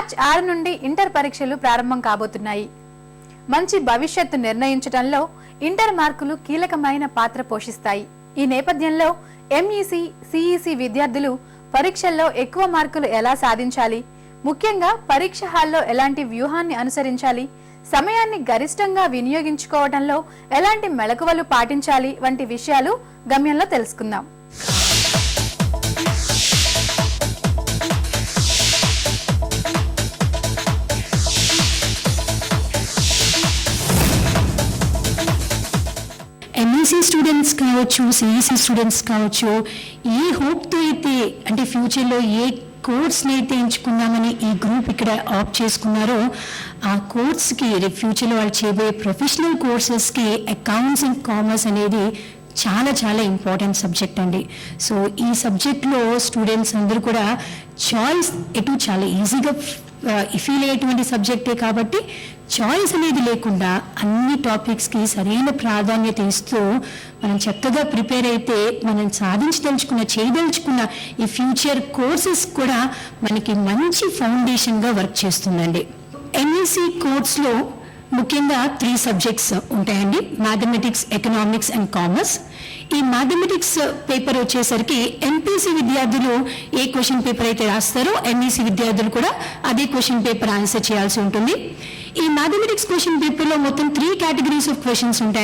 March 6 నుండి inter పరీక్షలు ప్రారంభం కాబోతున్నాయి. మంచి భవిష్యత్తు నిర్ణయించడంలో ఇంటర్ మార్కులు కీలకమైన పాత్ర పోషిస్తాయి. ఈ నేపథ్యంలో ఎంఈసీ, సిఈసీ విద్యార్థులు పరీక్షల్లో ఎక్కువ మార్కులు ఎలా సాధించాలి, ముఖ్యంగా పరీక్ష హాల్లో ఎలాంటి వ్యూహాన్ని అనుసరించాలి, సమయాన్ని గరిష్టంగా వినియోగించుకోవడంలో ఎలాంటి మెళకువలు పాటించాలి వంటి విషయాలు గమ్యంలో తెలుసుకుందాం. ఎంఈసీ స్టూడెంట్స్ కావచ్చు, సిఈసీ స్టూడెంట్స్ కావచ్చు, ఏ హోప్తో అయితే అంటే ఫ్యూచర్లో ఏ కోర్స్ని అయితే ఎంచుకుందామని ఈ గ్రూప్ ఇక్కడ ఆప్ట్ చేసుకున్నారో ఆ కోర్స్కి ఫ్యూచర్లో వాళ్ళు చేయబోయే ప్రొఫెషనల్ కోర్సెస్కి అకౌంట్స్ అండ్ కామర్స్ అనేది చాలా చాలా ఇంపార్టెంట్ సబ్జెక్ట్ అండి. సో ఈ సబ్జెక్ట్లో స్టూడెంట్స్ అందరూ కూడా చాయిస్ ఎటు చాలా ఈజీగా ఫీల్ అయ్యేటువంటి సబ్జెక్టే కాబట్టి చాయిస్ అనేది లేకుండా అన్ని టాపిక్స్కి సరైన ప్రాధాన్యత ఇస్తూ మనం చక్కగా ప్రిపేర్ అయితే మనం చేయదలుచుకున్న ఈ ఫ్యూచర్ కోర్సెస్ కూడా మనకి మంచి ఫౌండేషన్గా వర్క్ చేస్తుందండి. ఎంఈసీ కోర్స్లో ముఖ్యంగా 3 సబ్జెక్ట్స్ ఉంటాయండి: మ్యాథమెటిక్స్, ఎకనామిక్స్ అండ్ కామర్స్. ఈ మ్యాథమెటిక్స్ పేపర్ వచ్చేసరికి ఎంపీసీ విద్యార్థులు ఏ క్వశ్చన్ పేపర్ అయితే రాస్తారో ఎంఈసీ విద్యార్థులు కూడా అదే క్వశ్చన్ పేపర్ ఆన్సర్ చేయాల్సి ఉంటుంది. ఈ మ్యాథమెటిక్స్ క్వశ్చన్ పేపర్లో మొత్తం 3 కేటగిరీస్ ఆఫ్ క్వశ్చన్స్ ఉంటాయి.